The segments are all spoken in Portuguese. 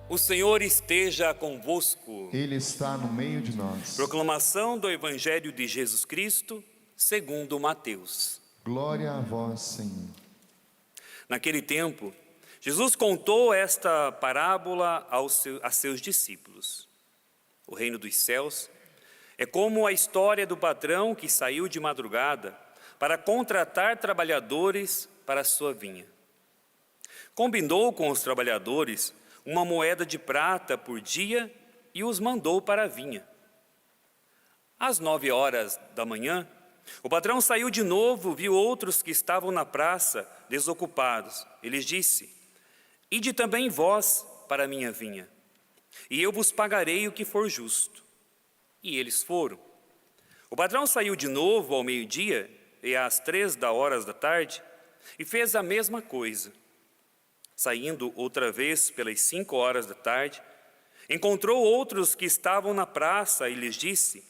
O Senhor esteja convosco. Ele está no meio de nós. Proclamação do Evangelho de Jesus Cristo, segundo Mateus. Glória a vós, Senhor. Naquele tempo, Jesus contou esta parábola a seus discípulos. O reino dos céus é como a história do patrão que saiu de madrugada para contratar trabalhadores para a sua vinha. Combinou com os trabalhadores uma moeda de prata por dia e os mandou para a vinha. Às 9 horas da manhã, o patrão saiu de novo, viu outros que estavam na praça, desocupados. Ele lhes disse: ide também vós para a minha vinha, e eu vos pagarei o que for justo. E eles foram. O patrão saiu de novo ao meio-dia e às 3 horas da tarde, e fez a mesma coisa. Saindo outra vez pelas 5 horas da tarde, encontrou outros que estavam na praça e lhes disse: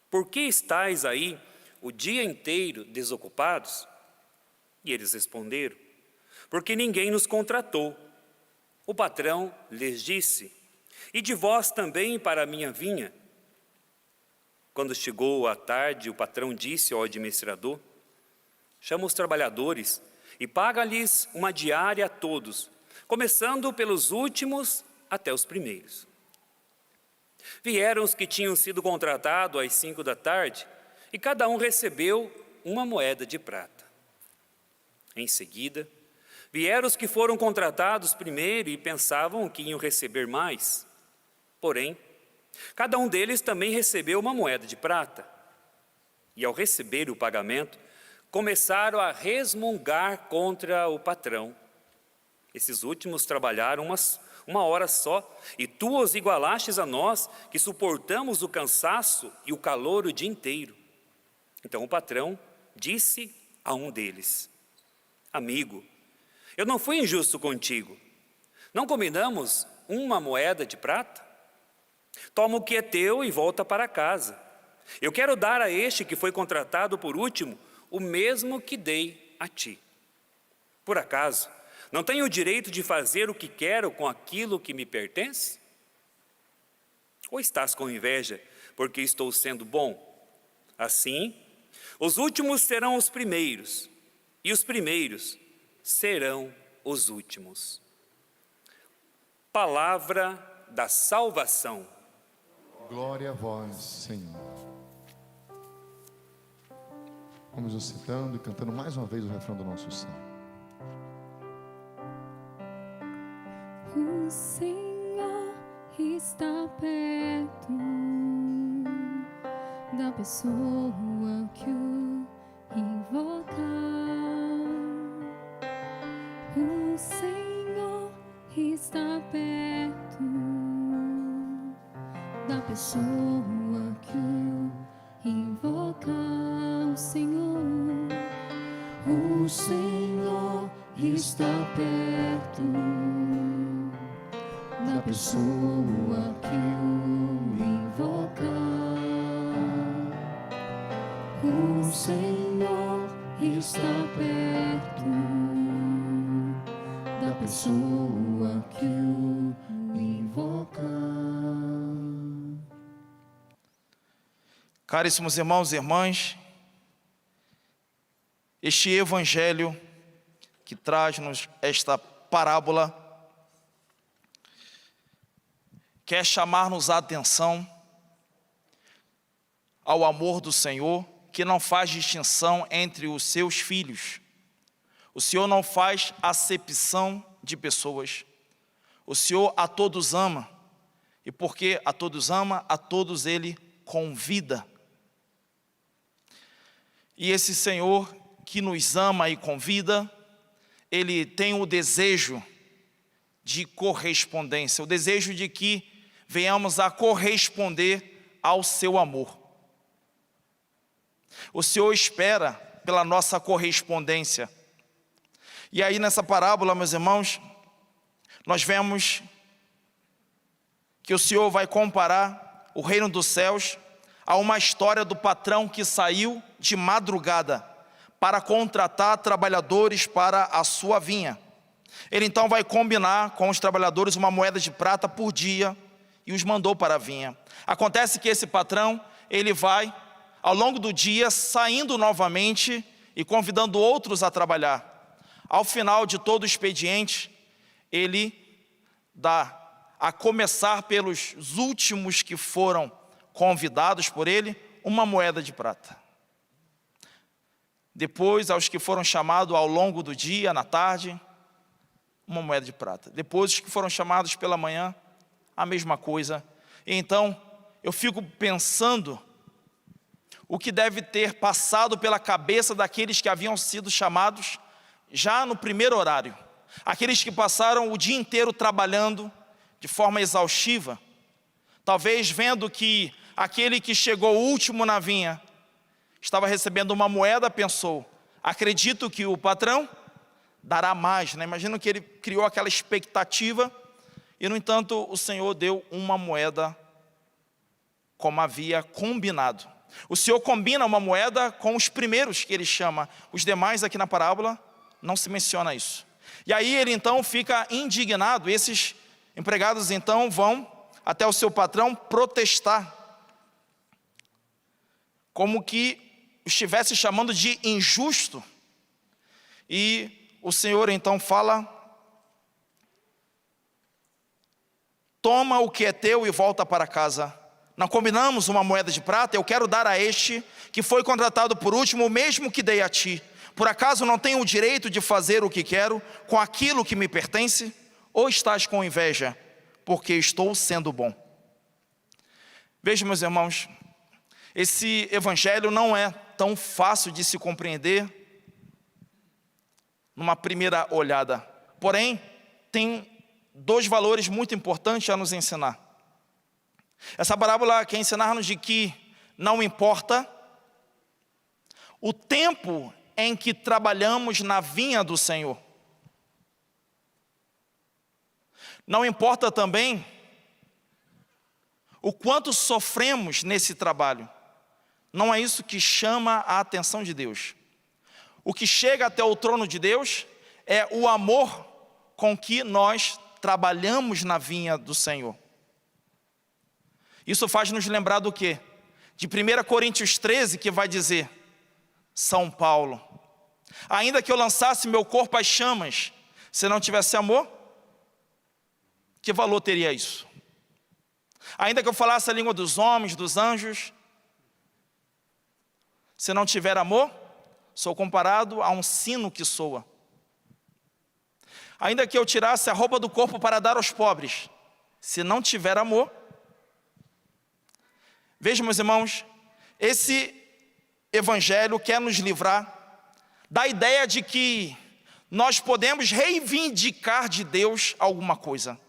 por que estáis aí o dia inteiro desocupados? E eles responderam: porque ninguém nos contratou. O patrão lhes disse: ide vós também para a minha vinha. Quando chegou a tarde, o patrão disse ao administrador: chama os trabalhadores e paga-lhes uma diária a todos, começando pelos últimos até os primeiros. Vieram os que tinham sido contratados às 5 da tarde, e cada um recebeu uma moeda de prata. Em seguida, vieram os que foram contratados primeiro e pensavam que iam receber mais. Porém, cada um deles também recebeu uma moeda de prata. E ao receber o pagamento, começaram a resmungar contra o patrão. Esses últimos trabalharam uma hora só, e tu os igualastes a nós, que suportamos o cansaço e o calor o dia inteiro. Então o patrão disse a um deles: amigo, eu não fui injusto contigo. Não combinamos uma moeda de prata? Toma o que é teu e volta para casa. Eu quero dar a este que foi contratado por último o mesmo que dei a ti. Por acaso, não tenho o direito de fazer o que quero com aquilo que me pertence? Ou estás com inveja porque estou sendo bom? Assim, os últimos serão os primeiros, e os primeiros serão os últimos. Palavra da salvação. Glória a vós, Senhor. Vamos nos citando e cantando mais uma vez o refrão do nosso salmo. O Senhor está perto da pessoa que o invocar. O Senhor está perto da pessoa que o invocar. O Senhor está perto da pessoa que o invocar. O Senhor está perto da pessoa que o invocar. Caríssimos irmãos e irmãs, este evangelho que traz-nos esta parábola quer chamar-nos a atenção ao amor do Senhor, que não faz distinção entre os seus filhos. O Senhor não faz acepção de pessoas. O Senhor a todos ama, e porque a todos ama, a todos Ele convida. E esse Senhor que nos ama e convida, Ele tem o desejo de correspondência, o desejo de que venhamos a corresponder ao seu amor. O Senhor espera pela nossa correspondência. E aí nessa parábola, meus irmãos, nós vemos que o Senhor vai comparar o reino dos céus a uma história do patrão que saiu de madrugada para contratar trabalhadores para a sua vinha. Ele então vai combinar com os trabalhadores uma moeda de prata por dia e os mandou para a vinha. Acontece que esse patrão, ele vai, ao longo do dia, saindo novamente e convidando outros a trabalhar. Ao final de todo o expediente, ele dá, a começar pelos últimos que foram convidados por ele, uma moeda de prata. Depois, aos que foram chamados ao longo do dia, na tarde, uma moeda de prata. Depois, os que foram chamados pela manhã, a mesma coisa. E então, eu fico pensando o que deve ter passado pela cabeça daqueles que haviam sido chamados já no primeiro horário. Aqueles que passaram o dia inteiro trabalhando de forma exaustiva, talvez vendo que aquele que chegou último na vinha estava recebendo uma moeda, pensou, acredito que o patrão dará mais, né? Imagino que ele criou aquela expectativa e, no entanto, o Senhor deu uma moeda como havia combinado. O Senhor combina uma moeda com os primeiros que ele chama, os demais aqui na parábola não se menciona isso. E aí ele então fica indignado, esses empregados então vão até o seu patrão protestar, como que estivesse chamando de injusto. E o Senhor então fala, toma o que é teu e volta para casa. Não combinamos uma moeda de prata? Eu quero dar a este que foi contratado por último, o mesmo que dei a ti. Por acaso não tenho o direito de fazer o que quero com aquilo que me pertence? Ou estás com inveja, porque estou sendo bom? Veja, meus irmãos, esse evangelho não é tão fácil de se compreender numa primeira olhada. Porém, tem dois valores muito importantes a nos ensinar. Essa parábola quer ensinar-nos de que não importa o tempo em que trabalhamos na vinha do Senhor. Não importa também o quanto sofremos nesse trabalho. Não é isso que chama a atenção de Deus. O que chega até o trono de Deus é o amor com que nós trabalhamos na vinha do Senhor. Isso faz nos lembrar do quê? De 1 Coríntios 13, que vai dizer, São Paulo, ainda que eu lançasse meu corpo às chamas, se não tivesse amor, que valor teria isso? Ainda que eu falasse a língua dos homens, dos anjos, se não tiver amor, sou comparado a um sino que soa. Ainda que eu tirasse a roupa do corpo para dar aos pobres, se não tiver amor. Veja, meus irmãos, esse evangelho quer nos livrar da ideia de que nós podemos reivindicar de Deus alguma coisa.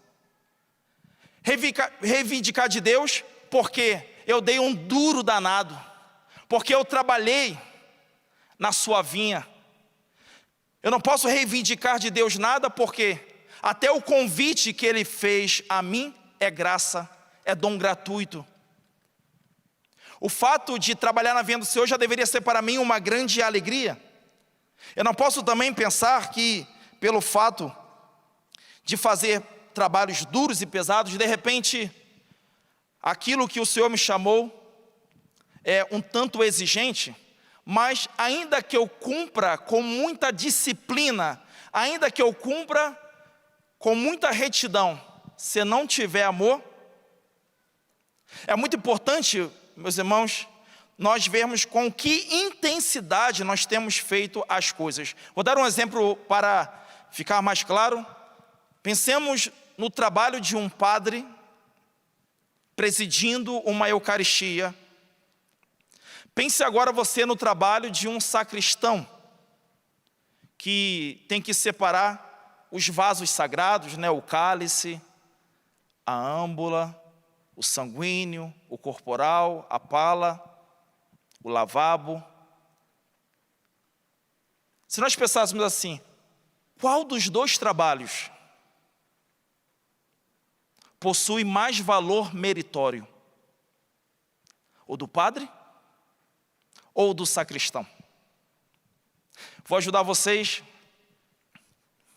Reivindicar de Deus porque eu dei um duro danado, porque eu trabalhei na sua vinha. Eu não posso reivindicar de Deus nada porque até o convite que Ele fez a mim é graça, é dom gratuito. O fato de trabalhar na vinha do Senhor já deveria ser para mim uma grande alegria. Eu não posso também pensar que, pelo fato de fazer trabalhos duros e pesados, de repente, aquilo que o Senhor me chamou é um tanto exigente, mas ainda que eu cumpra com muita disciplina, ainda que eu cumpra com muita retidão, se não tiver amor, é muito importante, meus irmãos, nós vermos com que intensidade nós temos feito as coisas. Vou dar um exemplo para ficar mais claro. Pensemos no trabalho de um padre presidindo uma Eucaristia. Pense agora você no trabalho de um sacristão que tem que separar os vasos sagrados, né? O cálice, a âmbula, o sanguíneo, o corporal, a pala, o lavabo. Se nós pensássemos assim, qual dos dois trabalhos possui mais valor meritório? O do padre ou do sacristão? Vou ajudar vocês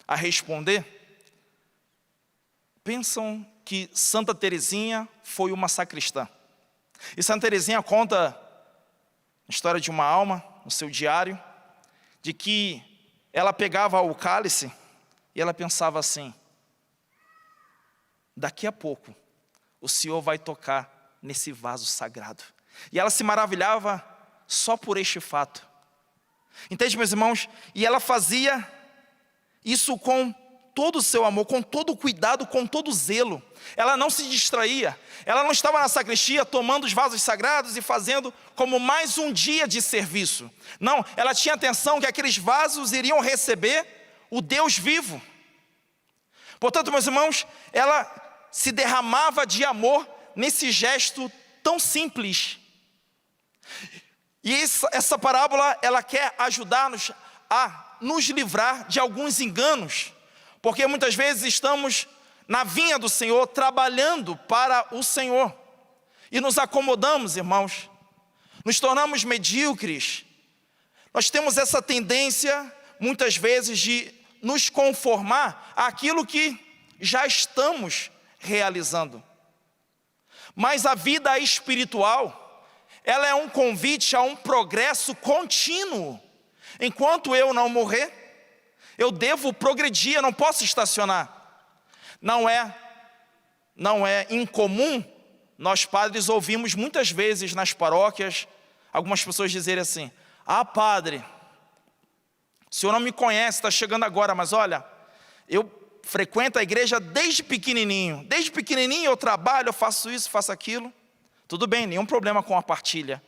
a responder, pensam que Santa Teresinha foi uma sacristã. E Santa Teresinha conta a história de uma alma, no seu diário, de que ela pegava o cálice e ela pensava assim: daqui a pouco o Senhor vai tocar nesse vaso sagrado. E ela se maravilhava só por este fato. Entende, meus irmãos? E ela fazia isso com todo o seu amor, com todo o cuidado, com todo o zelo. Ela não se distraía. Ela não estava na sacristia tomando os vasos sagrados e fazendo como mais um dia de serviço. Não, ela tinha atenção que aqueles vasos iriam receber o Deus vivo. Portanto, meus irmãos, ela se derramava de amor nesse gesto tão simples. E essa parábola, ela quer ajudar-nos a nos livrar de alguns enganos, porque muitas vezes estamos na vinha do Senhor, trabalhando para o Senhor, e nos acomodamos, irmãos, nos tornamos medíocres. Nós temos essa tendência, muitas vezes, de nos conformar àquilo que já estamos realizando. Mas a vida espiritual, ela é um convite a um progresso contínuo. Enquanto eu não morrer, eu devo progredir, eu não posso estacionar. Não é incomum, nós padres ouvimos muitas vezes nas paróquias, algumas pessoas dizerem assim: ah, padre, o senhor não me conhece, está chegando agora, mas olha, eu frequento a igreja desde pequenininho eu trabalho, eu faço isso, faço aquilo. Tudo bem, nenhum problema com a partilha,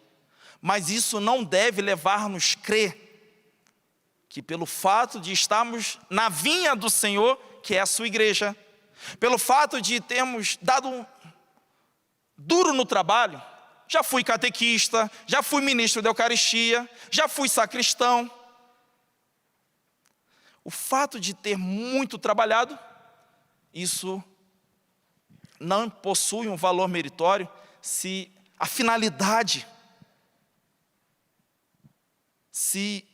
mas isso não deve levar-nos a crer que pelo fato de estarmos na vinha do Senhor, que é a sua igreja, pelo fato de termos dado duro no trabalho, já fui catequista, já fui ministro da Eucaristia, já fui sacristão, o fato de ter muito trabalhado, isso não possui um valor meritório se a finalidade, se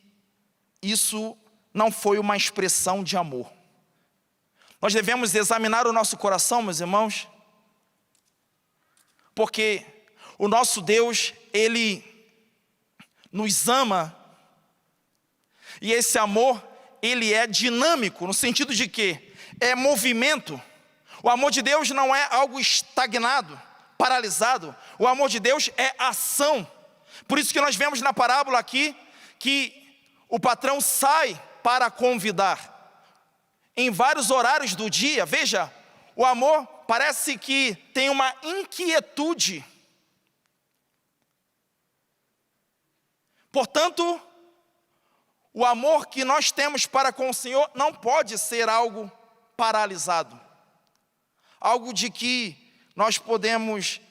isso não foi uma expressão de amor. Nós devemos examinar o nosso coração, meus irmãos, porque o nosso Deus, Ele nos ama, e esse amor, ele é dinâmico, no sentido de que é movimento. O amor de Deus não é algo estagnado, paralisado. O amor de Deus é ação. Por isso que nós vemos na parábola aqui, que o patrão sai para convidar. Em vários horários do dia, veja, o amor parece que tem uma inquietude. Portanto, o amor que nós temos para com o Senhor não pode ser algo paralisado. Algo de que nós podemos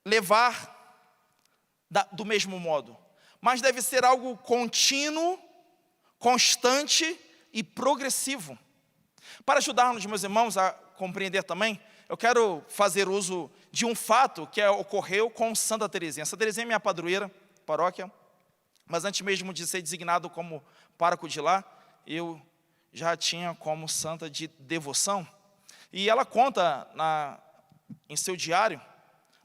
levar do mesmo modo. Mas deve ser algo contínuo, constante e progressivo. Para ajudar-nos, meus irmãos, a compreender também, eu quero fazer uso de um fato que ocorreu com Santa Teresinha. Santa Teresinha é minha padroeira, paróquia, mas antes mesmo de ser designado como pároco de lá, eu já tinha como santa de devoção. E ela conta em seu diário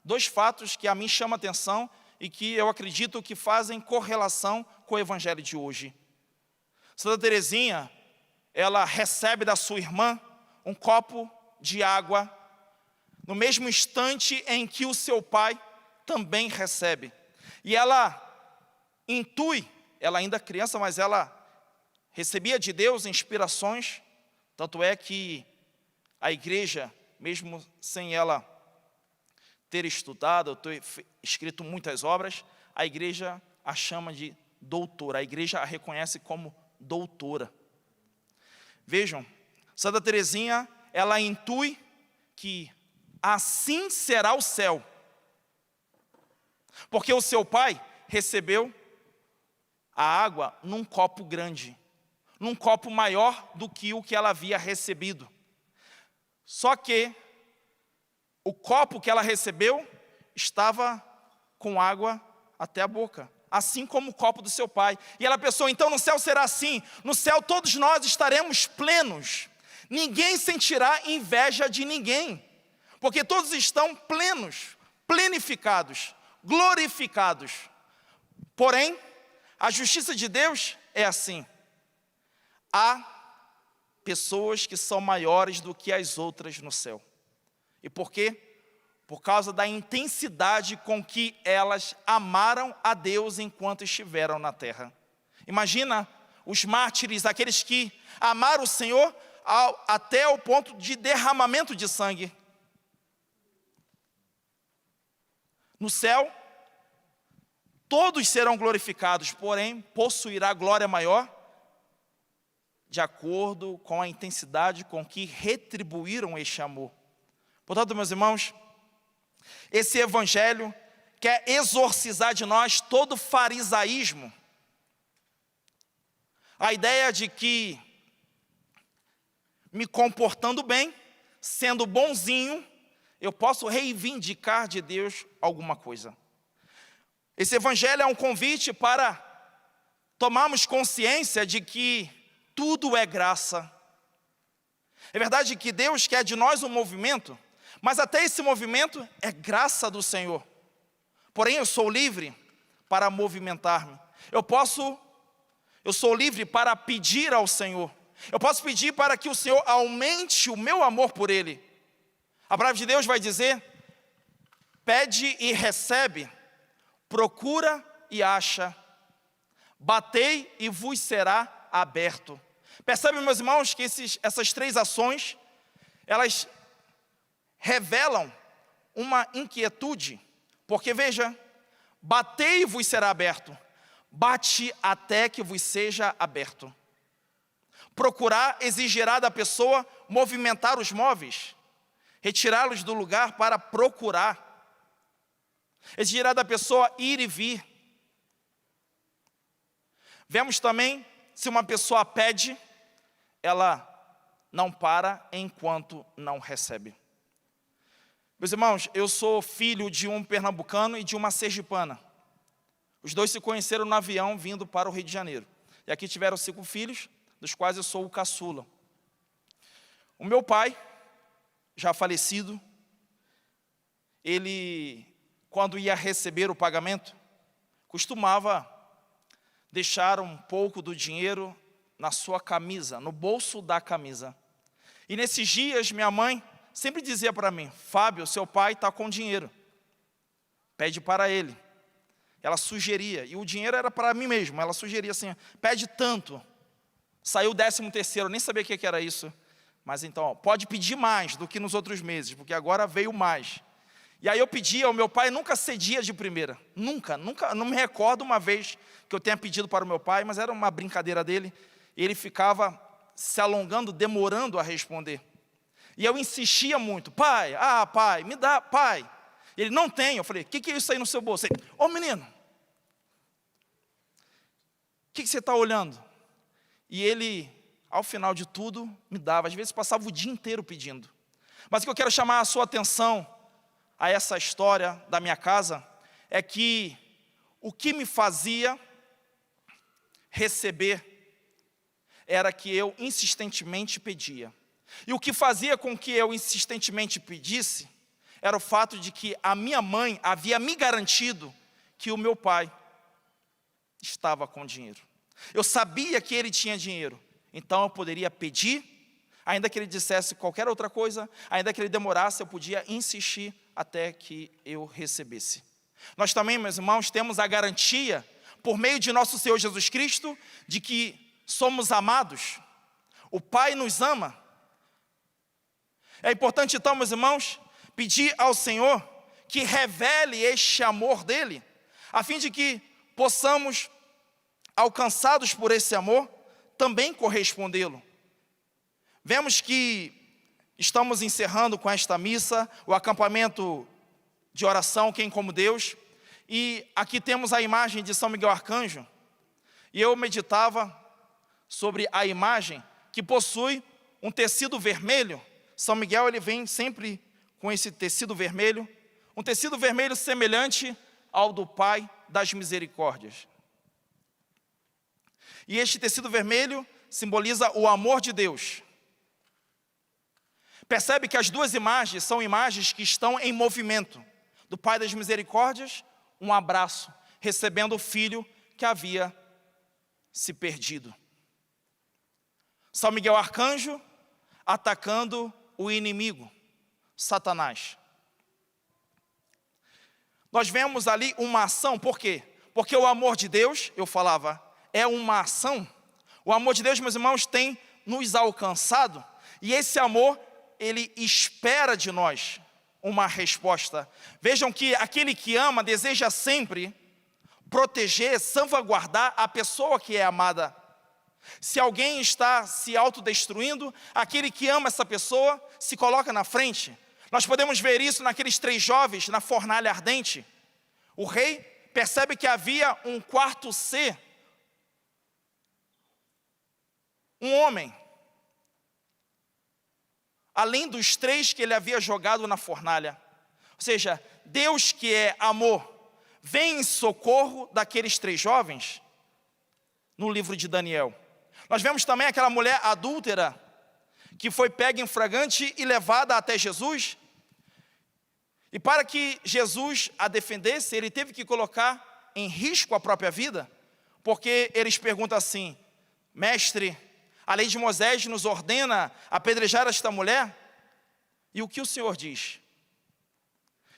2 fatos que a mim chamam a atenção e que eu acredito que fazem correlação com o evangelho de hoje. Santa Teresinha, ela recebe da sua irmã um copo de água no mesmo instante em que o seu pai também recebe. E ela intui, ela ainda criança, mas ela recebia de Deus inspirações, tanto é que a igreja, mesmo sem ela ter estudado, ter escrito muitas obras, a igreja a chama de doutora, a igreja a reconhece como doutora. Vejam, Santa Teresinha, ela intui que assim será o céu, porque o seu pai recebeu a água num copo grande, num copo maior do que o que ela havia recebido. Só que o copo que ela recebeu estava com água até a boca, assim como o copo do seu pai. E ela pensou, então no céu será assim, no céu todos nós estaremos plenos, ninguém sentirá inveja de ninguém, porque todos estão plenos, plenificados, glorificados. Porém, a justiça de Deus é assim, há pessoas que são maiores do que as outras no céu. E por quê? Por causa da intensidade com que elas amaram a Deus enquanto estiveram na terra. Imagina os mártires, aqueles que amaram o Senhor até o ponto de derramamento de sangue. No céu, todos serão glorificados, porém possuirá glória maior, de acordo com a intensidade com que retribuíram este amor. Portanto, meus irmãos, esse evangelho quer exorcizar de nós todo farisaísmo. A ideia de que, me comportando bem, sendo bonzinho, eu posso reivindicar de Deus alguma coisa. Esse evangelho é um convite para tomarmos consciência de que tudo é graça. É verdade que Deus quer de nós um movimento, mas até esse movimento é graça do Senhor. Porém, eu sou livre para movimentar-me. Eu sou livre para pedir ao Senhor. Eu posso pedir para que o Senhor aumente o meu amor por Ele. A palavra de Deus vai dizer, pede e recebe, procura e acha, batei e vos será aberto. Percebe, meus irmãos, que essas três ações, elas revelam uma inquietude, porque veja, batei e vos será aberto, bate até que vos seja aberto. Procurar exigirá da pessoa movimentar os móveis, retirá-los do lugar para procurar. Exigirá da pessoa ir e vir. Vemos também, se uma pessoa pede, ela não para enquanto não recebe. Meus irmãos, eu sou filho de um pernambucano e de uma sergipana. Os dois se conheceram no avião vindo para o Rio de Janeiro. E aqui tiveram 5 filhos, dos quais eu sou o caçula. O meu pai, já falecido, ele, quando ia receber o pagamento, costumava deixar um pouco do dinheiro na sua camisa, no bolso da camisa. E nesses dias, minha mãe sempre dizia para mim, Fábio, seu pai está com dinheiro, pede para ele. Ela sugeria, e o dinheiro era para mim mesmo, ela sugeria assim, pede tanto. Saiu o 13º, eu nem sabia o que era isso. Mas então, ó, pode pedir mais do que nos outros meses, porque agora veio mais. E aí eu pedia, o meu pai nunca cedia de primeira. Nunca, não me recordo uma vez que eu tenha pedido para o meu pai, mas era uma brincadeira dele. Ele ficava se alongando, demorando a responder. E eu insistia muito, pai, pai, me dá, pai. Ele, não tem. Eu falei, o que é isso aí no seu bolso? Ele, ô menino, o que você está olhando? E ele, ao final de tudo, me dava. Às vezes passava o dia inteiro pedindo. Mas o que eu quero chamar a sua atenção a essa história da minha casa é que o que me fazia receber era que eu insistentemente pedia. E o que fazia com que eu insistentemente pedisse era o fato de que a minha mãe havia me garantido que o meu pai estava com dinheiro. Eu sabia que ele tinha dinheiro, então eu poderia pedir, ainda que ele dissesse qualquer outra coisa, ainda que ele demorasse, eu podia insistir até que eu recebesse. Nós também, meus irmãos, temos a garantia, por meio de nosso Senhor Jesus Cristo, de que somos amados. O Pai nos ama. É importante então, meus irmãos, pedir ao Senhor que revele este amor dele, a fim de que possamos, alcançados por esse amor, também correspondê-lo. Vemos que estamos encerrando com esta missa, o acampamento de oração, Quem como Deus, e aqui temos a imagem de São Miguel Arcanjo, e eu meditava sobre a imagem que possui um tecido vermelho. São Miguel, ele vem sempre com esse tecido vermelho, um tecido vermelho semelhante ao do Pai das misericórdias. E este tecido vermelho simboliza o amor de Deus. Percebe que as duas imagens são imagens que estão em movimento. Do Pai das Misericórdias, um abraço, recebendo o filho que havia se perdido. São Miguel Arcanjo atacando o inimigo, Satanás. Nós vemos ali uma ação, por quê? Porque o amor de Deus, eu falava, é uma ação. O amor de Deus, meus irmãos, tem nos alcançado, e esse amor, ele espera de nós uma resposta. Vejam que aquele que ama deseja sempre proteger, salvaguardar a pessoa que é amada. Se alguém está se autodestruindo, aquele que ama essa pessoa se coloca na frente. Nós podemos ver isso naqueles 3 jovens na fornalha ardente. O rei percebe que havia um quarto ser, um homem, além dos 3 que ele havia jogado na fornalha. Ou seja, Deus, que é amor, vem em socorro daqueles 3 jovens no livro de Daniel. Nós vemos também aquela mulher adúltera que foi pega em flagrante e levada até Jesus. E para que Jesus a defendesse, ele teve que colocar em risco a própria vida, porque eles perguntam assim: mestre, a lei de Moisés nos ordena apedrejar esta mulher, e o que o Senhor diz?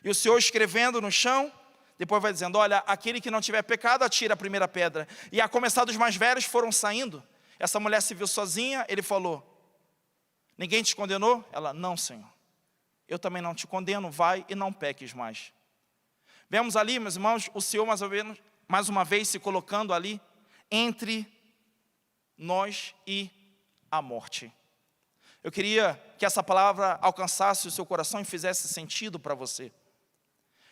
E o Senhor, escrevendo no chão, depois vai dizendo: olha, aquele que não tiver pecado, atira a primeira pedra. E a começar dos mais velhos foram saindo. Essa mulher se viu sozinha, ele falou: ninguém te condenou? Ela: não, Senhor, eu também não te condeno, vai e não peques mais. Vemos ali, meus irmãos, o Senhor mais uma vez se colocando ali entre nós e a morte. Eu queria que essa palavra alcançasse o seu coração e fizesse sentido para você.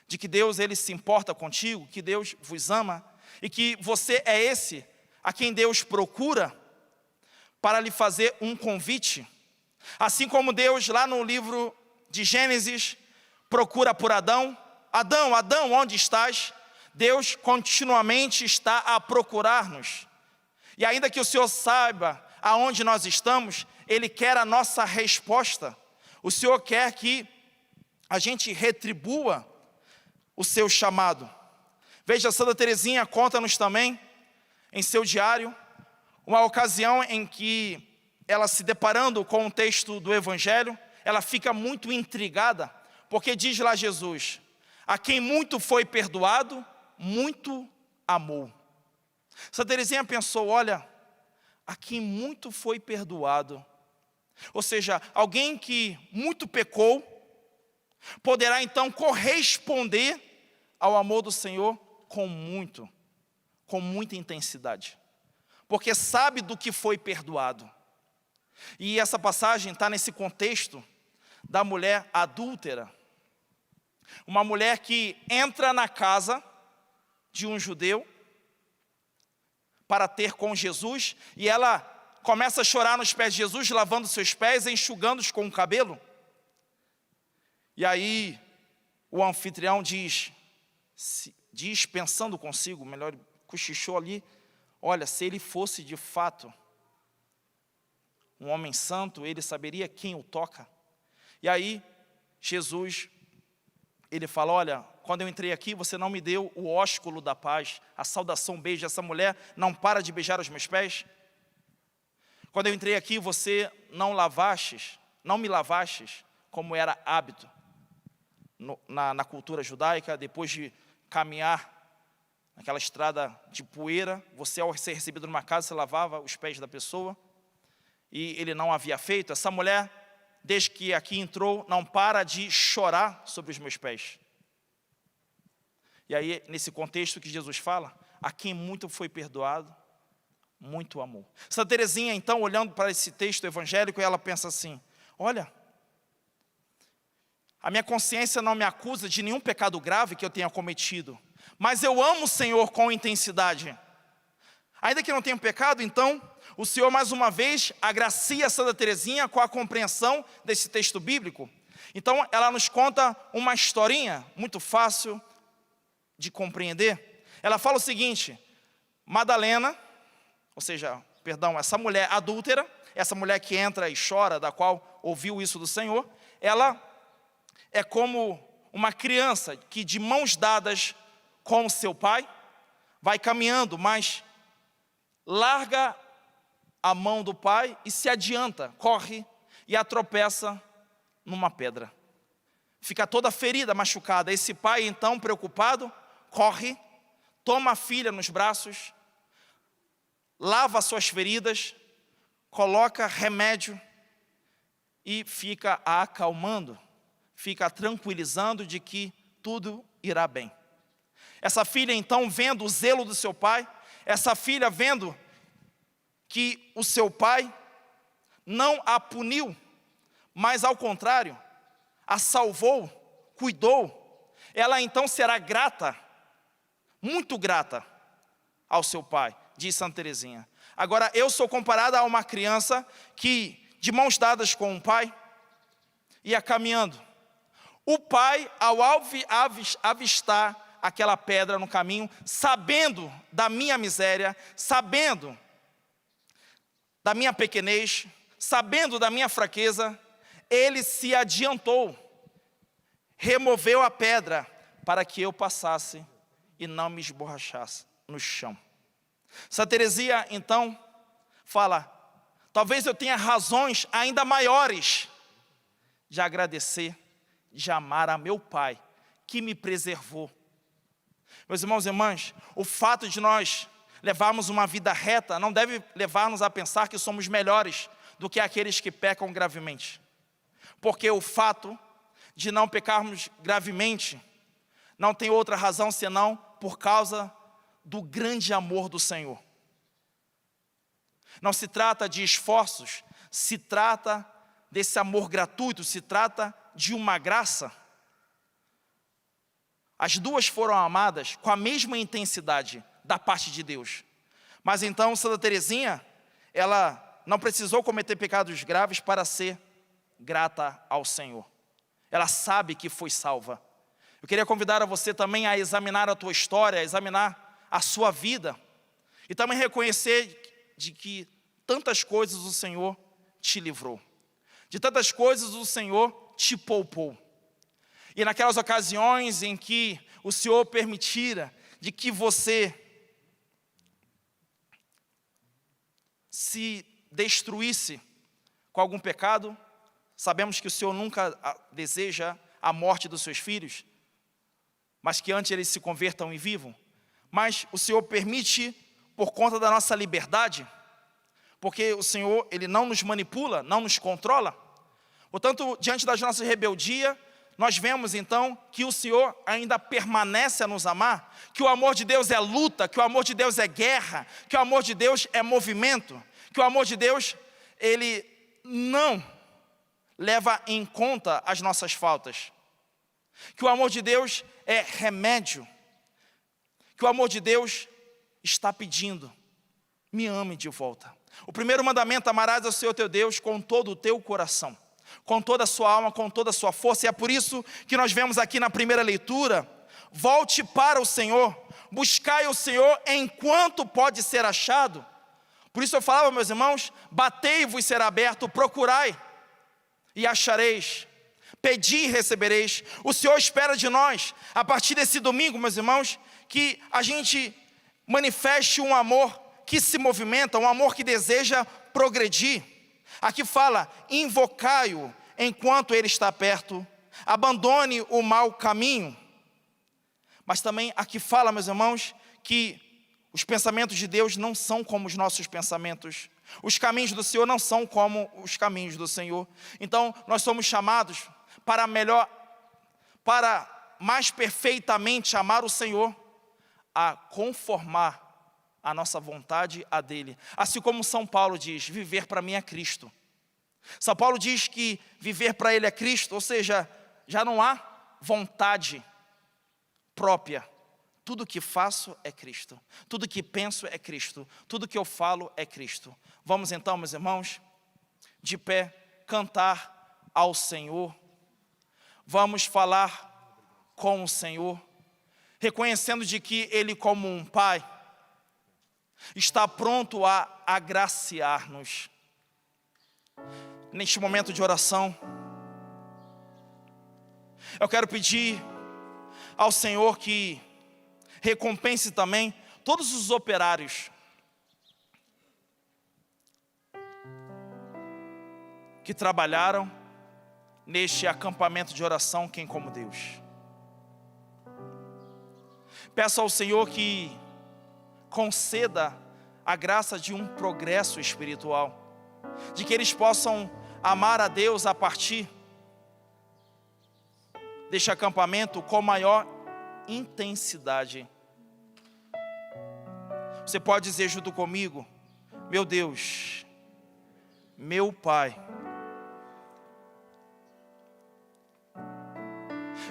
De que Deus, ele se importa contigo, que Deus vos ama, e que você é esse a quem Deus procura para lhe fazer um convite. Assim como Deus, lá no livro de Gênesis, procura por Adão: Adão, Adão, onde estás? Deus continuamente está a procurar-nos. E ainda que o Senhor saiba aonde nós estamos, Ele quer a nossa resposta. O Senhor quer que a gente retribua o seu chamado. Veja, Santa Teresinha conta-nos também, em seu diário, uma ocasião em que ela, se deparando com o texto do Evangelho, ela fica muito intrigada, porque diz lá Jesus: a quem muito foi perdoado, muito amou. Santa Teresinha pensou: olha, a quem muito foi perdoado, ou seja, alguém que muito pecou, poderá então corresponder ao amor do Senhor com muita intensidade, porque sabe do que foi perdoado. E essa passagem está nesse contexto da mulher adúltera, uma mulher que entra na casa de um judeu para ter com Jesus, e ela começa a chorar nos pés de Jesus, lavando seus pés, enxugando-os com o cabelo. E aí o anfitrião diz pensando consigo, melhor, cochichou ali: olha, se ele fosse de fato um homem santo, ele saberia quem o toca. E aí Jesus, ele fala: olha, quando eu entrei aqui, você não me deu o ósculo da paz, a saudação, beijo. Essa mulher não para de beijar os meus pés. Quando eu entrei aqui, você não me lavastes, como era hábito na cultura judaica. Depois de caminhar naquela estrada de poeira, você, ao ser recebido numa casa, você lavava os pés da pessoa, e ele não havia feito. Essa mulher, desde que aqui entrou, não para de chorar sobre os meus pés. E aí, nesse contexto que Jesus fala: a quem muito foi perdoado, muito amou. Santa Teresinha, então, olhando para esse texto evangélico, ela pensa assim: olha, a minha consciência não me acusa de nenhum pecado grave que eu tenha cometido, mas eu amo o Senhor com intensidade. Ainda que não tenha pecado, então, o Senhor mais uma vez agracia Santa Teresinha com a compreensão desse texto bíblico. Então, ela nos conta uma historinha muito fácil de compreender. Ela fala o seguinte: Madalena, ou seja, perdão, essa mulher adúltera, essa mulher que entra e chora, da qual ouviu isso do Senhor, ela é como uma criança que de mãos dadas com o seu pai, vai caminhando, mas larga a mão do pai e se adianta, corre e atropeça numa pedra. Fica toda ferida, machucada. Esse pai, então, preocupado, corre, toma a filha nos braços, lava suas feridas, coloca remédio e fica a acalmando, fica tranquilizando de que tudo irá bem. Essa filha, então, vendo o zelo do seu pai, essa filha vendo que o seu pai não a puniu, mas ao contrário, a salvou, cuidou, ela então será grata, muito grata ao seu pai, diz Santa Teresinha. Agora, eu sou comparada a uma criança que, de mãos dadas com o pai, ia caminhando. O pai, ao avistar aquela pedra no caminho, sabendo da minha miséria, sabendo da minha pequenez, sabendo da minha fraqueza, ele se adiantou, removeu a pedra para que eu passasse e não me esborrachasse no chão. Santa Teresinha, então, fala: talvez eu tenha razões ainda maiores de agradecer, de amar a meu pai, que me preservou. Meus irmãos e irmãs, o fato de nós levarmos uma vida reta não deve levar-nos a pensar que somos melhores do que aqueles que pecam gravemente. Porque o fato de não pecarmos gravemente não tem outra razão senão por causa do grande amor do Senhor. Não se trata de esforços, se trata desse amor gratuito, se trata de uma graça. As duas foram amadas com a mesma intensidade da parte de Deus. Mas então Santa Teresinha, ela não precisou cometer pecados graves para ser grata ao Senhor. Ela sabe que foi salva. Eu queria convidar a você também a examinar a tua história, a examinar a sua vida e também reconhecer de que tantas coisas o Senhor te livrou, de tantas coisas o Senhor te poupou. E naquelas ocasiões em que o Senhor permitira de que você se destruísse com algum pecado, sabemos que o Senhor nunca deseja a morte dos seus filhos, mas que antes eles se convertam e vivam. Mas o Senhor permite por conta da nossa liberdade, porque o Senhor, Ele não nos manipula, não nos controla. Portanto, diante das nossas rebeldias, nós vemos então que o Senhor ainda permanece a nos amar, que o amor de Deus é luta, que o amor de Deus é guerra, que o amor de Deus é movimento, que o amor de Deus, Ele não leva em conta as nossas faltas, que o amor de Deus é remédio, que o amor de Deus está pedindo: me ame de volta. O primeiro mandamento: amarás ao Senhor teu Deus com todo o teu coração, com toda a sua alma, com toda a sua força. E é por isso que nós vemos aqui na primeira leitura: volte para o Senhor, buscai o Senhor enquanto pode ser achado. Por isso eu falava, meus irmãos, batei e vos será aberto, procurai e achareis, pedi e recebereis. O Senhor espera de nós, a partir desse domingo, meus irmãos, que a gente manifeste um amor que se movimenta, um amor que deseja progredir. Aqui fala: invocai-o enquanto ele está perto, abandone o mau caminho. Mas também aqui fala, meus irmãos, que os pensamentos de Deus não são como os nossos pensamentos. Os caminhos do Senhor não são como os caminhos do Senhor. Então, nós somos chamados para mais perfeitamente amar o Senhor, a conformar a nossa vontade a dele. Assim como São Paulo diz: viver para mim é Cristo. São Paulo diz que viver para ele é Cristo, ou seja, já não há vontade própria. Tudo que faço é Cristo, tudo que penso é Cristo, tudo que eu falo é Cristo. Vamos então, meus irmãos, de pé, cantar ao Senhor. Vamos falar com o Senhor, reconhecendo de que Ele, como um Pai, está pronto a agraciar-nos. Neste momento de oração, eu quero pedir ao Senhor que recompense também todos os operários que trabalharam neste acampamento de oração, Quem como Deus. Peço ao Senhor que conceda a graça de um progresso espiritual, de que eles possam amar a Deus a partir deste acampamento com maior intensidade. Você pode dizer junto comigo: meu Deus, meu Pai,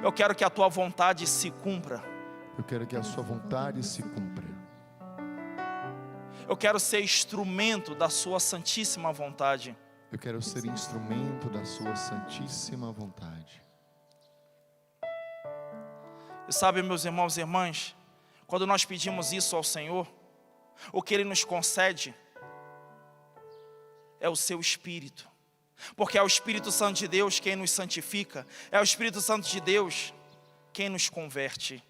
eu quero que a tua vontade se cumpra. Eu quero que a sua vontade se cumpra. Eu quero ser instrumento da sua santíssima vontade. Eu quero ser instrumento da sua santíssima vontade. E sabe, meus irmãos e irmãs, quando nós pedimos isso ao Senhor, o que Ele nos concede é o seu Espírito. Porque é o Espírito Santo de Deus quem nos santifica, é o Espírito Santo de Deus quem nos converte.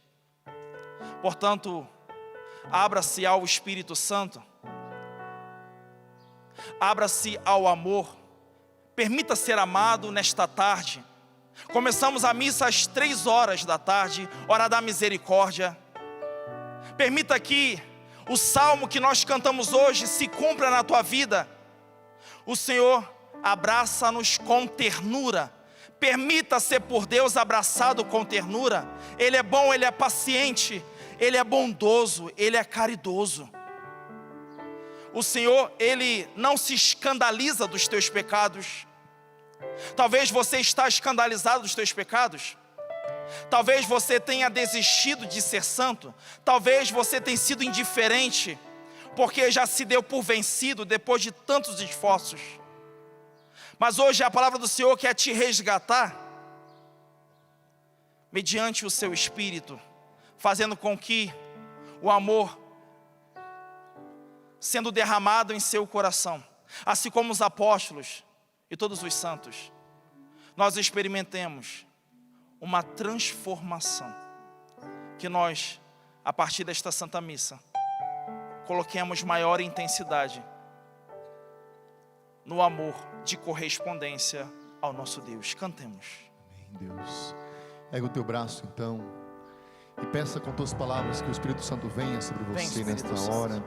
Portanto, abra-se ao Espírito Santo, abra-se ao amor, permita ser amado nesta tarde. Começamos a missa às 3h da tarde, hora da misericórdia. Permita que o salmo que nós cantamos hoje se cumpra na tua vida. O Senhor abraça-nos com ternura. Permita ser por Deus abraçado com ternura. Ele é bom, Ele é paciente, Ele é bondoso, Ele é caridoso. O Senhor, Ele não se escandaliza dos teus pecados. Talvez você está escandalizado dos teus pecados. Talvez você tenha desistido de ser santo. Talvez você tenha sido indiferente, porque já se deu por vencido depois de tantos esforços. Mas hoje a palavra do Senhor quer te resgatar, mediante o seu Espírito, fazendo com que o amor sendo derramado em seu coração, assim como os apóstolos e todos os santos, nós experimentemos uma transformação, que nós, a partir desta Santa Missa, coloquemos maior intensidade no amor de correspondência ao nosso Deus. Cantemos. Amém, Deus. Erga o teu braço então e peça com tuas palavras que o Espírito Santo venha sobre você nesta hora.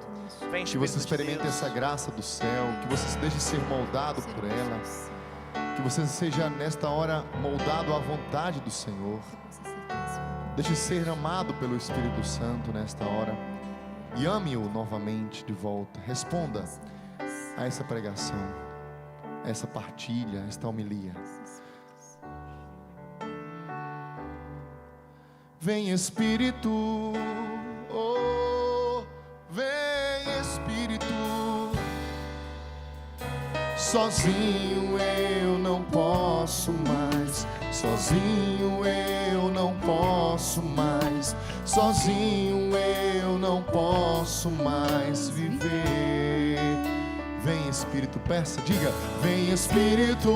Que você experimente essa graça do céu, que você se deixe ser moldado por ela, que você seja nesta hora moldado à vontade do Senhor. Deixe ser amado pelo Espírito Santo nesta hora e ame-o novamente de volta. Responda a essa pregação, a essa partilha, a esta homilia. Vem Espírito, oh, vem Espírito. Sozinho eu não posso mais, sozinho eu não posso mais, sozinho eu não posso mais viver. Vem Espírito, peça, diga, vem Espírito,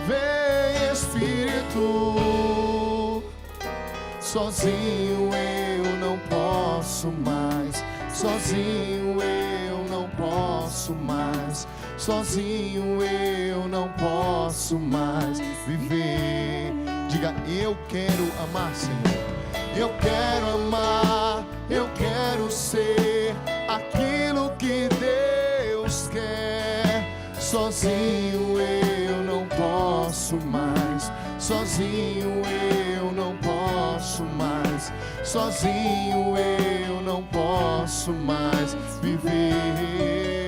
vem Espírito. Sozinho eu não posso mais, sozinho eu não posso mais, sozinho eu não posso mais viver. Diga, eu quero amar, Senhor, eu quero amar, eu quero ser aquilo que Deus quer. Sozinho eu não posso mais, sozinho eu não posso mais, sozinho eu não posso mais viver.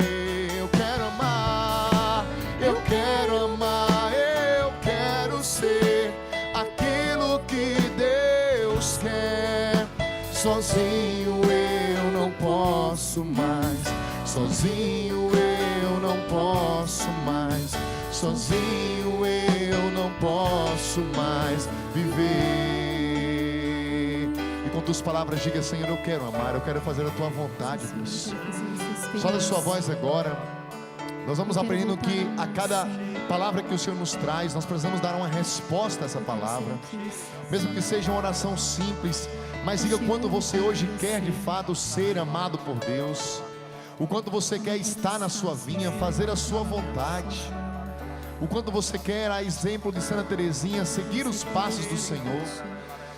Eu quero amar, eu quero amar, eu quero ser aquilo que Deus quer. Sozinho eu não posso mais, sozinho eu não posso mais, sozinho eu não posso mais viver. tuas palavras, diga: Senhor, eu quero amar, eu quero fazer a tua vontade, Deus. Solta a sua voz agora. Nós vamos aprendendo que a cada palavra que o Senhor nos traz, nós precisamos dar uma resposta a essa palavra, mesmo que seja uma oração simples. Mas diga o quanto você hoje quer de fato ser amado por Deus, o quanto você quer estar na sua vinha, fazer a sua vontade, o quanto você quer, a exemplo de Santa Teresinha, seguir os passos do Senhor.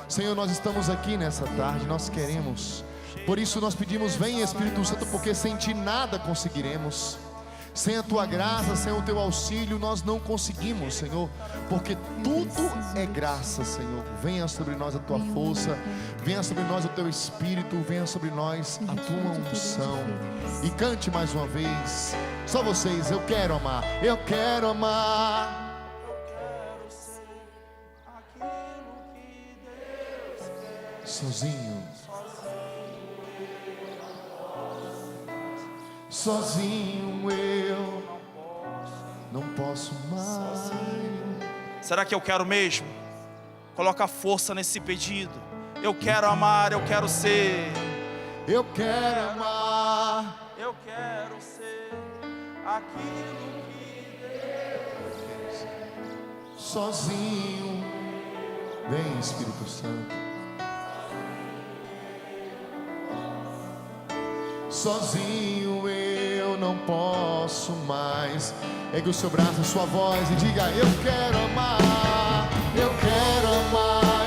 Senhor, nós estamos aqui nessa tarde, nós queremos, por isso nós pedimos: vem Espírito Santo, porque sem Ti nada conseguiremos. Sem a Tua graça, sem o Teu auxílio, nós não conseguimos, Senhor, porque tudo é graça, Senhor. Venha sobre nós a Tua força, venha sobre nós o Teu Espírito, venha sobre nós a Tua unção. E cante mais uma vez, só vocês: eu quero amar, eu quero amar. Sozinho, sozinho eu não posso mais. Será que eu quero mesmo? Coloca força nesse pedido. Eu quero amar, eu quero ser. Eu quero amar, eu quero ser aquilo que Deus. Sozinho, vem Espírito Santo. Sozinho eu não posso mais. Ergue o seu braço, a sua voz e diga: eu quero amar, eu quero amar,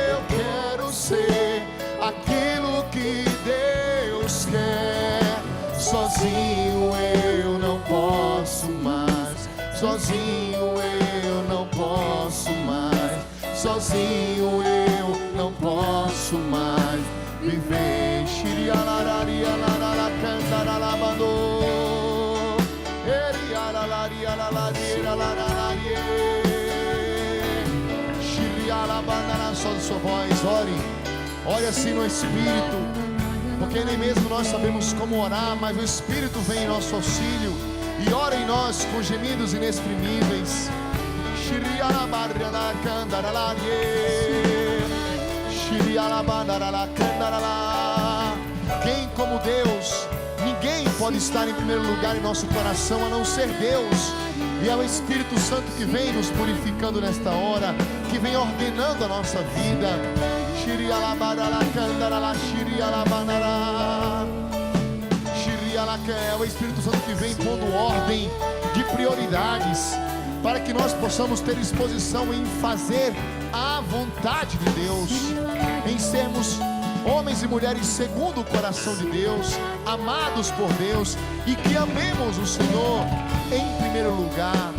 eu quero ser aquilo que Deus quer. Sozinho eu não posso mais, sozinho eu não posso mais, sozinho eu não posso mais viver. Solte sua voz, ore assim no Espírito, porque nem mesmo nós sabemos como orar, mas o Espírito vem em nosso auxílio e ora em nós com gemidos inexprimíveis. Quem como Deus? Ninguém pode estar em primeiro lugar em nosso coração a não ser Deus. E é o Espírito Santo que vem nos purificando nesta hora, que vem ordenando a nossa vida. É o Espírito Santo que vem pondo ordem de prioridades, para que nós possamos ter disposição em fazer a vontade de Deus, em sermos homens e mulheres segundo o coração de Deus, amados por Deus, e que amemos o Senhor em primeiro lugar.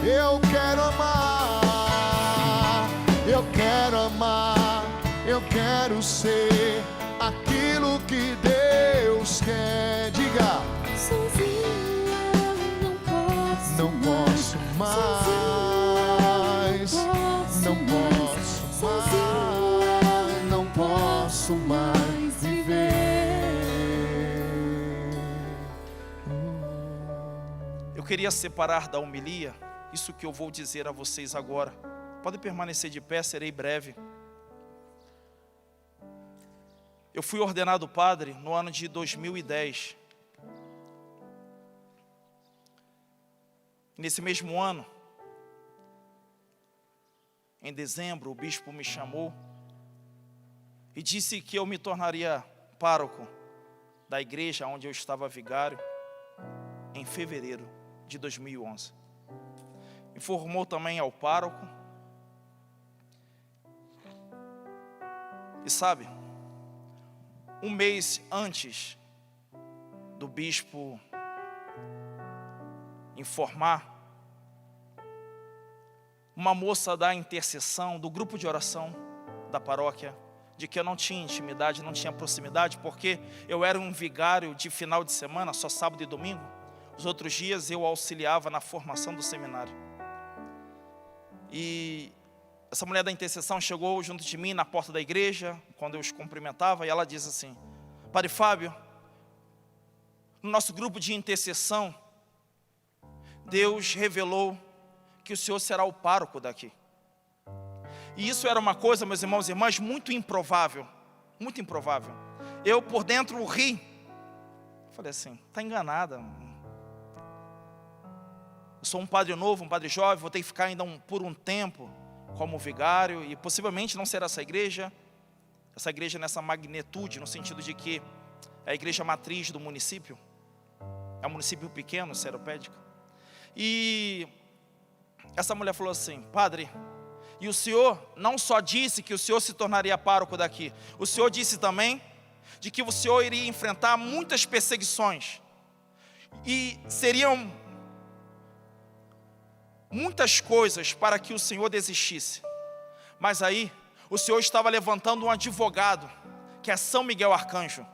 Eu quero amar, eu quero amar, eu quero ser aquilo que Deus quer. Diga: sozinho eu não posso mais, não posso mais, não posso mais viver. Eu queria separar da homilia isso que eu vou dizer a vocês agora. Pode permanecer de pé, serei breve. Eu fui ordenado padre no ano de 2010. Nesse mesmo ano, em dezembro, o bispo me chamou e disse que eu me tornaria pároco da igreja onde eu estava vigário em fevereiro de 2011. Informou também ao pároco. E sabe, um mês antes do bispo informar, uma moça da intercessão, do grupo de oração da paróquia, de que eu não tinha intimidade, não tinha proximidade, porque eu era um vigário de final de semana, só sábado e domingo. Os outros dias eu auxiliava na formação do seminário. E essa mulher da intercessão chegou junto de mim na porta da igreja, quando eu os cumprimentava, e ela disse assim: Padre Fábio, no nosso grupo de intercessão, Deus revelou que o Senhor será o pároco daqui. E isso era uma coisa, meus irmãos e irmãs, muito improvável. Muito improvável. Eu por dentro ri. Falei assim, está enganada. Eu sou um padre novo, um padre jovem, vou ter que ficar ainda por um tempo como vigário, e possivelmente não será essa igreja nessa magnitude, no sentido de que é a igreja matriz do município, é um município pequeno, Seropédica. E essa mulher falou assim, padre, e o senhor não só disse que o senhor se tornaria pároco daqui, o senhor disse também de que o senhor iria enfrentar muitas perseguições, e seriam muitas coisas para que o senhor desistisse. Mas aí, o senhor estava levantando um advogado, que é São Miguel Arcanjo.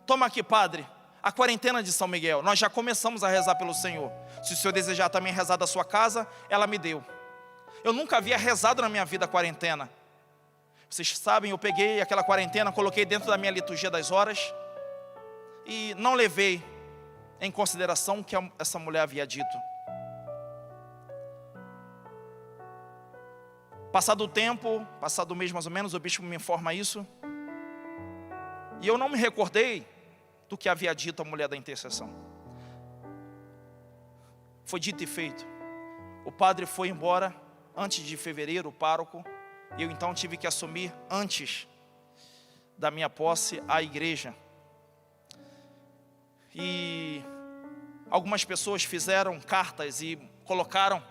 Toma aqui, padre, a quarentena de São Miguel. Nós já começamos a rezar pelo Senhor. Se o senhor desejar também rezar da sua casa, ela me deu. Eu nunca havia rezado na minha vida a quarentena. Vocês sabem, eu peguei aquela quarentena, coloquei dentro da minha liturgia das horas, e não levei em consideração o que essa mulher havia dito. Passado o tempo, passado o mês mais ou menos, o bispo me informa isso, e eu não me recordei do que havia dito a mulher da intercessão. Foi dito e feito. O padre foi embora antes de fevereiro, o pároco, e eu então tive que assumir antes da minha posse a igreja. E algumas pessoas fizeram cartas e colocaram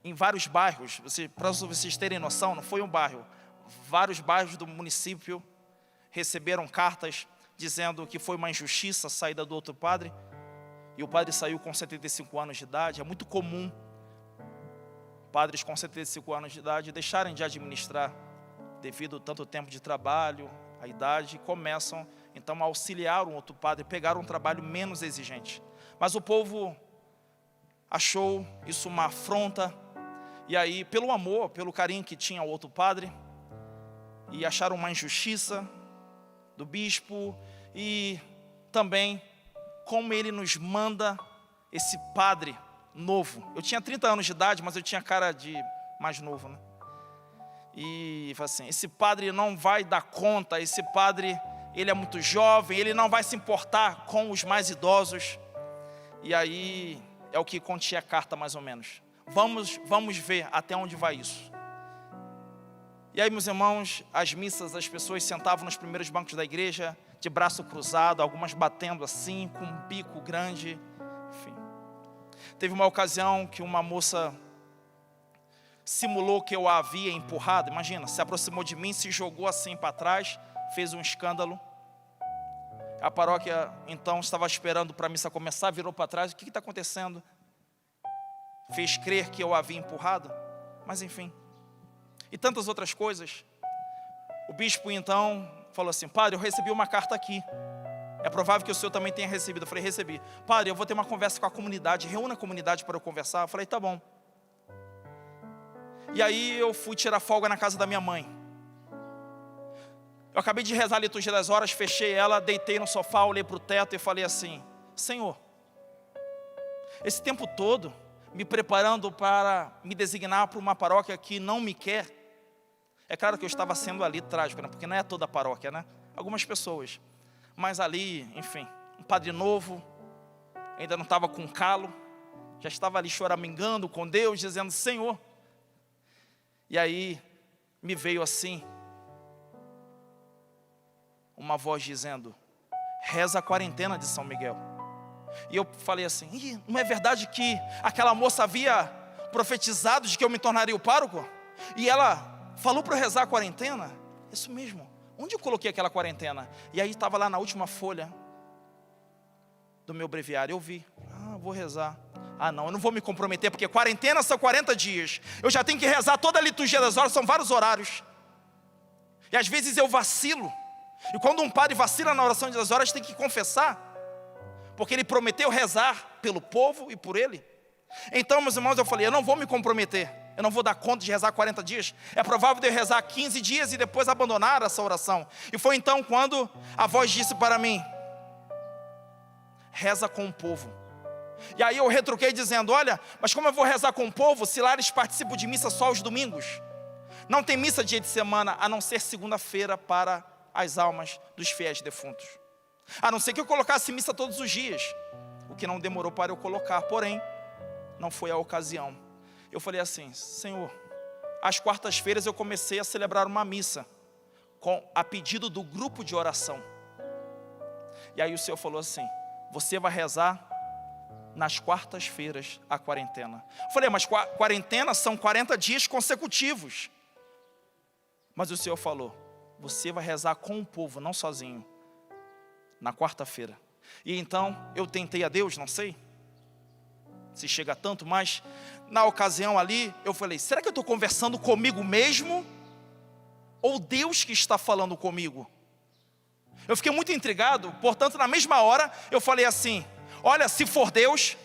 em vários bairros, para vocês terem noção, não foi um bairro, vários bairros do município receberam cartas dizendo que foi uma injustiça a saída do outro padre, e o padre saiu com 75 anos de idade. É muito comum padres com 75 anos de idade deixarem de administrar devido a tanto tempo de trabalho, a idade, começam então a auxiliar um outro padre, pegar um trabalho menos exigente. Mas o povo achou isso uma afronta, e aí, pelo amor, pelo carinho que tinha ao outro padre, e acharam uma injustiça do bispo, e também como ele nos manda esse padre novo. Eu tinha 30 anos de idade, mas eu tinha cara de mais novo, né? E falei assim, esse padre não vai dar conta, esse padre, ele é muito jovem, ele não vai se importar com os mais idosos. E aí, é o que continha a carta mais ou menos. Vamos ver até onde vai isso. E aí, meus irmãos, as missas, as pessoas sentavam nos primeiros bancos da igreja, de braço cruzado, algumas batendo assim, com um bico grande, enfim. Teve uma ocasião que uma moça simulou que eu a havia empurrado, imagina, se aproximou de mim, se jogou assim para trás, fez um escândalo. A paróquia, então, estava esperando para a missa começar, virou para trás, o que está acontecendo? Fez crer que eu a havia empurrado, mas enfim. E tantas outras coisas. O bispo então falou assim, padre, eu recebi uma carta aqui. É provável que o senhor também tenha recebido. Eu falei, recebi. Padre, eu vou ter uma conversa com a comunidade, reúna a comunidade para eu conversar. Eu falei, tá bom. E aí eu fui tirar folga na casa da minha mãe. Eu acabei de rezar a liturgia das horas, fechei ela, deitei no sofá, olhei para o teto e falei assim, Senhor, esse tempo todo, me preparando para me designar para uma paróquia que não me quer. É claro que eu estava sendo ali trágico, né? Porque não é toda a paróquia, né? Algumas pessoas. Mas ali, enfim, um padre novo, ainda não estava com calo, já estava ali choramingando com Deus, dizendo, Senhor. E aí, me veio assim, uma voz dizendo, reza a quarentena de São Miguel. E eu falei assim, não é verdade que aquela moça havia profetizado de que eu me tornaria o pároco? E ela falou para eu rezar a quarentena? Isso mesmo. Onde eu coloquei aquela quarentena? E aí estava lá na última folha do meu breviário. Eu vi, vou rezar. Não, eu não vou me comprometer, porque quarentena são 40 dias. Eu já tenho que rezar toda a liturgia das horas, são vários horários. E às vezes eu vacilo. E quando um padre vacila na oração das horas, tem que confessar. Porque ele prometeu rezar pelo povo e por ele. Então, meus irmãos, eu falei, eu não vou me comprometer. Eu não vou dar conta de rezar 40 dias. É provável de eu rezar 15 dias e depois abandonar essa oração. E foi então quando a voz disse para mim, reza com o povo. E aí eu retruquei dizendo, olha, mas como eu vou rezar com o povo se lá eles participam de missa só aos domingos? Não tem missa dia de semana, a não ser segunda-feira para as almas dos fiéis defuntos. A não ser que eu colocasse missa todos os dias, o que não demorou para eu colocar, porém, não foi a ocasião. Eu falei assim, Senhor, às quartas-feiras eu comecei a celebrar uma missa, a pedido do grupo de oração. E aí o Senhor falou assim, você vai rezar nas quartas-feiras a quarentena. Eu falei, mas quarentena são 40 dias consecutivos. Mas o Senhor falou, você vai rezar com o povo, não sozinho, na quarta-feira. E então eu tentei a Deus, não sei se chega a tanto, mas na ocasião ali eu falei, será que eu estou conversando comigo mesmo? Ou Deus que está falando comigo? Eu fiquei muito intrigado, portanto na mesma hora eu falei assim, olha, se for Deus,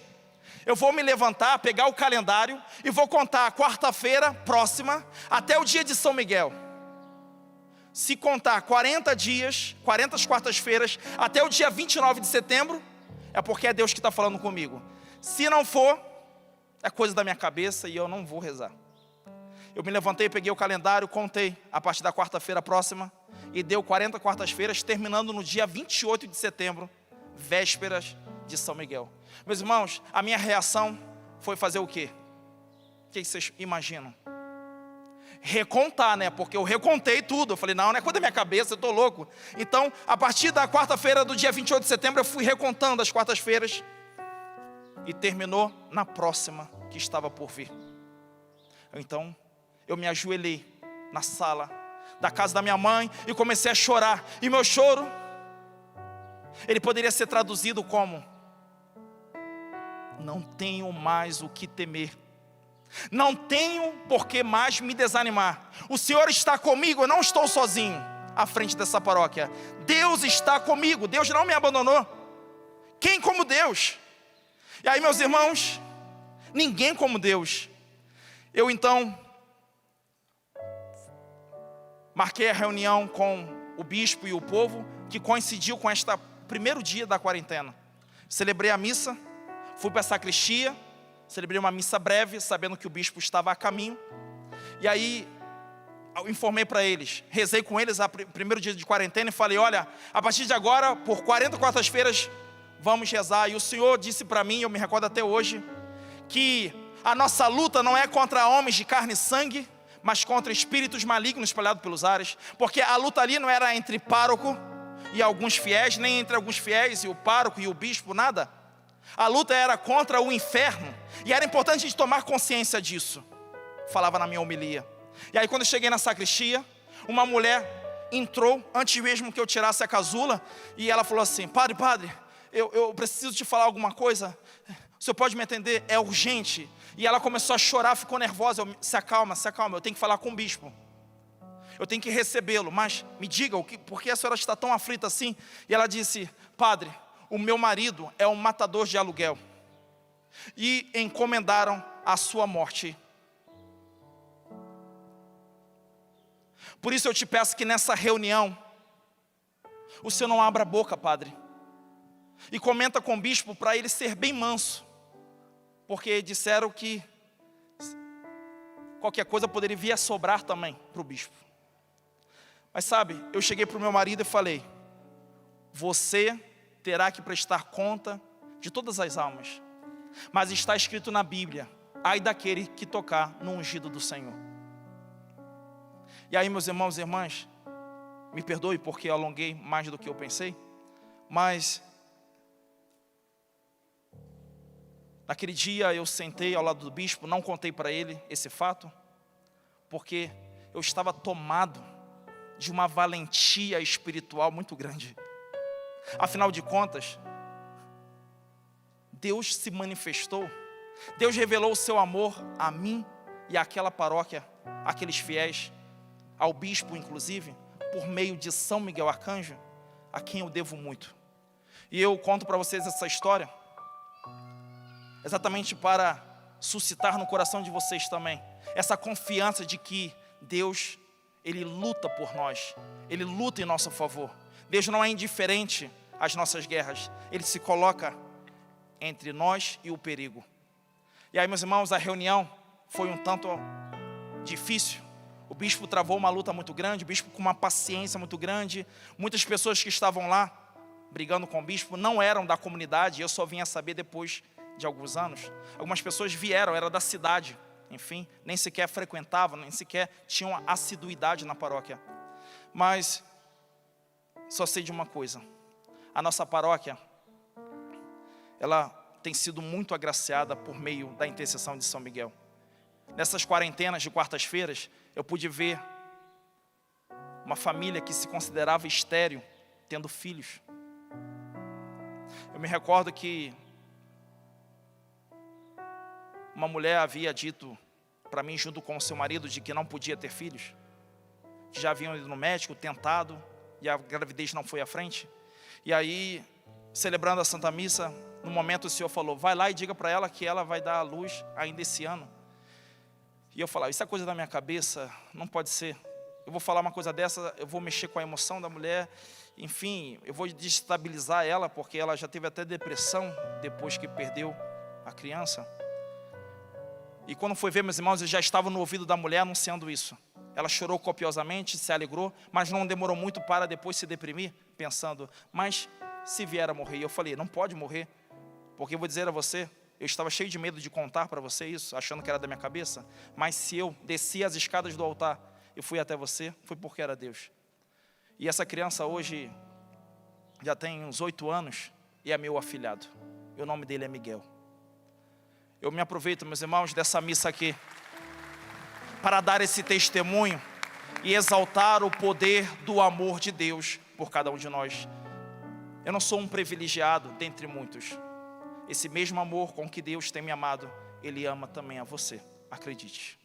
eu vou me levantar, pegar o calendário e vou contar a quarta-feira próxima até o dia de São Miguel. Se contar 40 dias, 40 quartas-feiras, até o dia 29 de setembro, é porque é Deus que está falando comigo. Se não for, é coisa da minha cabeça e eu não vou rezar. Eu me levantei, peguei o calendário, contei a partir da quarta-feira próxima, e deu 40 quartas-feiras, terminando no dia 28 de setembro, vésperas de São Miguel. Meus irmãos, a minha reação foi fazer o quê? O que vocês imaginam? Recontar, né? Porque eu recontei tudo. Eu falei, não é coisa da minha cabeça, eu estou louco. Então, a partir da quarta-feira do dia 28 de setembro, eu fui recontando as quartas-feiras. E terminou na próxima que estava por vir. Então, eu me ajoelhei na sala da casa da minha mãe e comecei a chorar. E meu choro, ele poderia ser traduzido como: não tenho mais o que temer, não tenho por que mais me desanimar. O Senhor está comigo, eu não estou sozinho à frente dessa paróquia. Deus está comigo, Deus não me abandonou. Quem como Deus? E aí, meus irmãos, ninguém como Deus. Eu então marquei a reunião com o bispo e o povo, que coincidiu com este primeiro dia da quarentena. Celebrei a missa, fui para a sacristia, celebrei uma missa breve, sabendo que o bispo estava a caminho. E aí, eu informei para eles, rezei com eles o primeiro dia de quarentena e falei, olha, a partir de agora, por 40 quartas-feiras, vamos rezar. E o Senhor disse para mim, eu me recordo até hoje, que a nossa luta não é contra homens de carne e sangue, mas contra espíritos malignos espalhados pelos ares. Porque a luta ali não era entre pároco e alguns fiéis, nem entre alguns fiéis e o pároco e o bispo, nada. A luta era contra o inferno. E era importante a gente tomar consciência disso. Falava na minha homilia. E aí quando eu cheguei na sacristia, uma mulher entrou, antes mesmo que eu tirasse a casula, e ela falou assim, padre, eu preciso te falar alguma coisa, o senhor pode me atender? É urgente. E ela começou a chorar, ficou nervosa. Se acalma, eu tenho que falar com o bispo, eu tenho que recebê-lo, mas me diga, por que a senhora está tão aflita assim? E ela disse, padre, o meu marido é um matador de aluguel, e encomendaram a sua morte. Por isso eu te peço que nessa reunião, o senhor não abra a boca, padre, e comenta com o bispo para ele ser bem manso, porque disseram que qualquer coisa poderia vir a sobrar também para o bispo. Mas sabe, eu cheguei para o meu marido e falei, você terá que prestar conta de todas as almas, mas está escrito na Bíblia, ai daquele que tocar no ungido do Senhor. E aí, meus irmãos e irmãs, me perdoe porque eu alonguei mais do que eu pensei, mas naquele dia eu sentei ao lado do bispo, não contei para ele esse fato, porque eu estava tomado de uma valentia espiritual muito grande. Afinal de contas, Deus se manifestou, Deus revelou o seu amor a mim e àquela paróquia, àqueles fiéis, ao bispo inclusive, por meio de São Miguel Arcanjo, a quem eu devo muito. E eu conto para vocês essa história, exatamente para suscitar no coração de vocês também essa confiança de que Deus, Ele luta por nós, Ele luta em nosso favor. Deus não é indiferente as nossas guerras. Ele se coloca entre nós e o perigo. E aí, meus irmãos, a reunião foi um tanto difícil. O bispo travou uma luta muito grande, o bispo com uma paciência muito grande. Muitas pessoas que estavam lá brigando com o bispo não eram da comunidade, eu só vinha saber depois de alguns anos. Algumas pessoas vieram, era da cidade, enfim, nem sequer frequentavam, nem sequer tinham assiduidade na paróquia. Mas só sei de uma coisa: a nossa paróquia, ela tem sido muito agraciada por meio da intercessão de São Miguel. Nessas quarentenas de quartas-feiras, eu pude ver uma família que se considerava estéril, tendo filhos. Eu me recordo que uma mulher havia dito para mim, junto com o seu marido, de que não podia ter filhos, que já haviam ido no médico, tentado, e a gravidez não foi à frente. E aí, celebrando a Santa Missa, no momento o Senhor falou: vai lá e diga para ela que ela vai dar à luz ainda esse ano. E eu falava: isso é coisa da minha cabeça, não pode ser. Eu vou falar uma coisa dessa, eu vou mexer com a emoção da mulher, enfim, eu vou desestabilizar ela, porque ela já teve até depressão depois que perdeu a criança. E quando foi ver, meus irmãos, eu já estava no ouvido da mulher anunciando isso. Ela chorou copiosamente, se alegrou, mas não demorou muito para depois se deprimir, pensando: mas se vier a morrer? E eu falei: não pode morrer, porque eu vou dizer a você, eu estava cheio de medo de contar para você isso, achando que era da minha cabeça, mas se eu desci as escadas do altar, eu fui até você, foi porque era Deus. E essa criança hoje já tem uns 8 anos e é meu afilhado. E o nome dele é Miguel. Eu me aproveito, meus irmãos, dessa missa aqui para dar esse testemunho e exaltar o poder do amor de Deus por cada um de nós. Eu não sou um privilegiado dentre muitos. Esse mesmo amor com que Deus tem me amado, Ele ama também a você. Acredite.